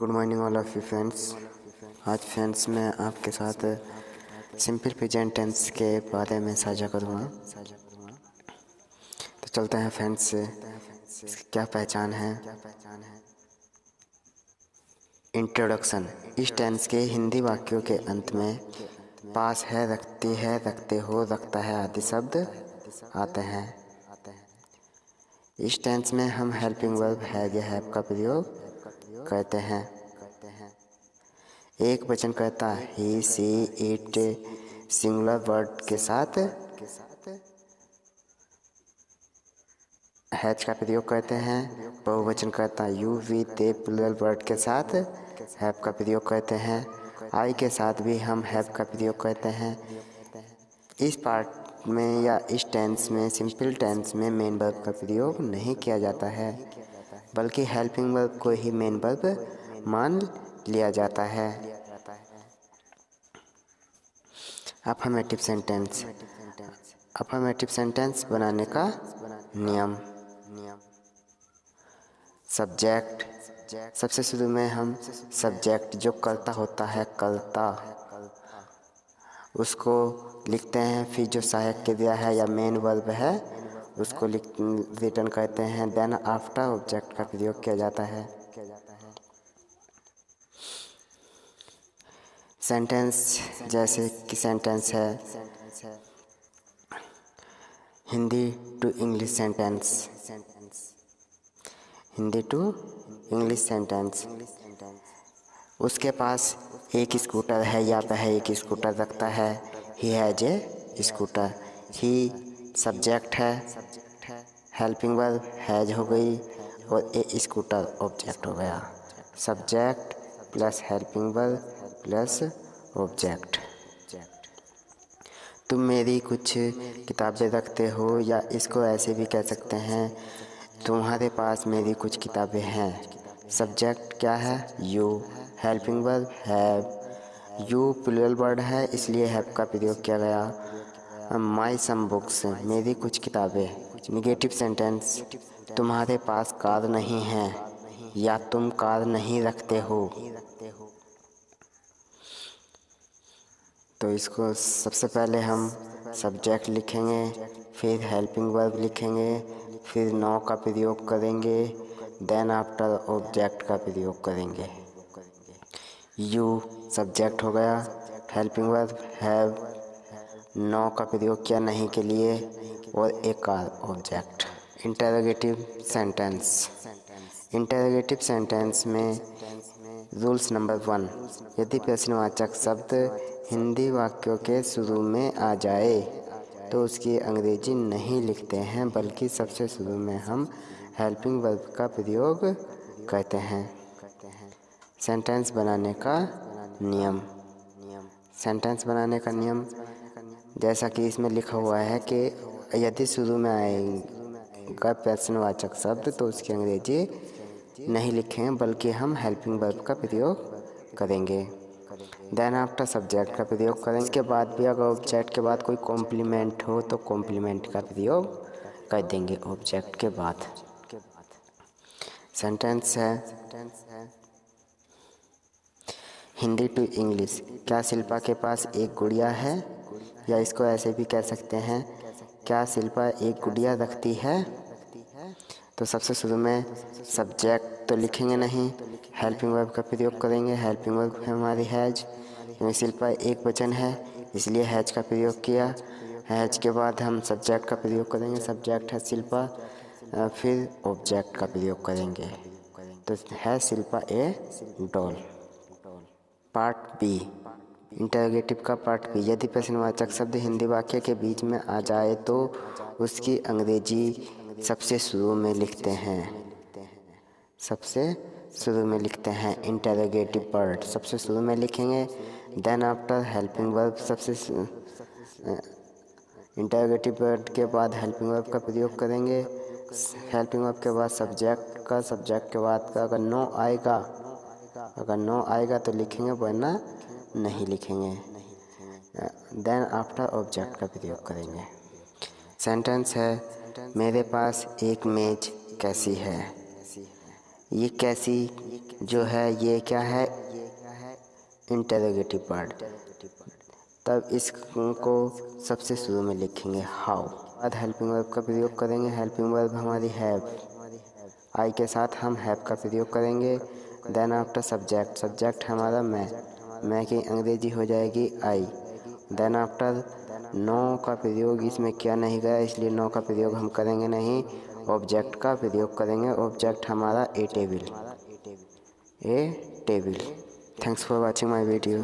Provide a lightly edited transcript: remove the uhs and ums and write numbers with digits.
Good morning all of you friends. आज friends मैं आपके साथ सिंपल प्रेजेंट टेंस के बारे में साझा करूँगा। तो चलते हैं फ्रेंड्स, इसकी क्या पहचान है। इंट्रोडक्शन। इस टेंस के हिंदी वाक्यों के अंत में पास है, रखती है, रखते हो, रखता है आदि शब्द आते हैं। इस टेंस में हम हेल्पिंग वर्ब हैज या हैव का प्रयोग करते हैं। एक वचन करता he, she, it singular word के साथ हैज का प्रयोग करते हैं। बहुवचन करता you, we, they plural word के साथ हैव का प्रयोग करते हैं। आई के साथ भी हम हैव का प्रयोग करते हैं। इस पार्ट में या इस टेंस में सिंपल टेंस में मेन वर्ब का प्रयोग नहीं किया जाता है, बल्कि हेल्पिंग वर्ब को ही मेन वर्ब मान लिया जाता है। Affirmative sentence. अफर्मेटिव सेंटेंस बनाने का नियम। सब्जेक्ट। सबसे शुरू में हम सब्जेक्ट जो कर्ता होता है, कर्ता, उसको लिखते हैं। फिर जो सहायक क्रिया है या मेन वर्ब है उसको रिटर्न करते हैं। देन आफ्टर ऑब्जेक्ट का प्रयोग किया जाता है। सेंटेंस जैसे कि सेंटेंस है Hindi to English sentence. Hindi to English sentence. उसके पास एक स्कूटर है या वह एक स्कूटर रखता है। He has a scooter. He subject है, हेल्पिंग वर्ब हैज हो गई और ए स्कूटर ऑब्जेक्ट हो गया। Subject plus helping verb plus object. तुम मेरी कुछ किताबें रखते हो, या इसको ऐसे भी कह सकते हैं तुम्हारे पास मेरी कुछ किताबें हैं। सब्जेक्ट क्या है? You. Helping verb have. You plural word है इसलिए हैव का प्रयोग किया गया। माई सम बुक्स, मेरी कुछ किताबें। नेगेटिव सेंटेंस, तुम्हारे पास कार नहीं है या तुम कार नहीं रखते हो। तो इसको सबसे पहले हम सब्जेक्ट लिखेंगे, फिर हेल्पिंग वर्ब लिखेंगे, फिर नाउ का प्रयोग करेंगे, देन आफ्टर ऑब्जेक्ट का प्रयोग करेंगे। यू सब्जेक्ट हो गया, हेल्पिंग वर्ब हैव, नाउ का प्रयोग किया नहीं के लिए, और एक object. Interrogative sentence. Interrogative sentence में रूल्स नंबर 1, यदि प्रश्नवाचक शब्द हिंदी वाक्यों के शुरू में आ जाए तो उसकी अंग्रेजी नहीं लिखते हैं, बल्कि सबसे शुरू में हम हेल्पिंग वर्ब का प्रयोग करते हैं। सेंटेंस बनाने का नियम। सेंटेंस बनाने का नियम जैसा कि इसमें लिखा हुआ है कि यदि शुरू में आएगा प्रश्नवाचक शब्द तो उसकी अंग्रेजी नहीं लिखेंगे, बल्कि हम हेल्पिंग वर्ब का प्रयोग करेंगे। देन आफ्टर सब्जेक्ट का प्रयोग करेंगे। इसके बाद भी अगर ऑब्जेक्ट के बाद कोई कॉम्प्लीमेंट हो तो कॉम्प्लीमेंट का प्रयोग कर देंगे ऑब्जेक्ट के बाद। सेंटेंस है हिंदी टू इंग्लिश। क्या शिल्पा के पास एक गुड़िया है? या इसको ऐसे भी कह सकते हैं, क्या शिल्पा एक गुड़िया रखती है? तो सबसे शुरू में सब्जेक्ट तो लिखेंगे नहीं, हेल्पिंग वर्ब का प्रयोग करेंगे। हेल्पिंग वर्ब है हमारी हैज, क्योंकि शिल्पा एक वचन है इसलिए हैज का प्रयोग किया। हैज के बाद हम सब्जेक्ट का प्रयोग करेंगे, सब्जेक्ट है शिल्पा, फिर ऑब्जेक्ट का प्रयोग करेंगे। तो है Shilpa a doll. Part B, interrogative का पार्ट बी। यदि प्रश्नवाचक शब्द हिंदी वाक्य के बीच में आ जाए तो उसकी अंग्रेजी सबसे शुरू में लिखते हैं। सबसे शुरू में लिखते हैं इंटरोगेटिव वर्ड सबसे शुरू में लिखेंगे। देन आफ्टर हेल्पिंग वर्ब सबसे इंटरोगेटिव वर्ड के बाद हेल्पिंग वर्ब का प्रयोग करेंगे। हेल्पिंग वर्ब के बाद सब्जेक्ट का, सब्जेक्ट के बाद का अगर नो आएगा तो लिखेंगे, वरना नहीं लिखेंगे। देन आफ्टर ऑब्जेक्ट का प्रयोग करेंगे। सेंटेंस है मेरे पास एक मेज कैसी है। ये कैसी जो है ये क्या है, इंटरोगेटिव वर्ड। तब इसको सबसे शुरू में लिखेंगे हाउ। बाद हेल्पिंग वर्ब का प्रयोग करेंगे। हेल्पिंग वर्ब हमारी हैव, आई के साथ हम हैव का प्रयोग करेंगे। देन आफ्टर सब्जेक्ट, सब्जेक्ट हमारा मैं की अंग्रेजी हो जाएगी आई। देन आफ्टर नो का प्रयोग इसमें किया नहीं गया, इसलिए नो का प्रयोग हम करेंगे नहीं, ऑब्जेक्ट का प्रयोग करेंगे। ऑब्जेक्ट हमारा a table. Thanks for watching my video.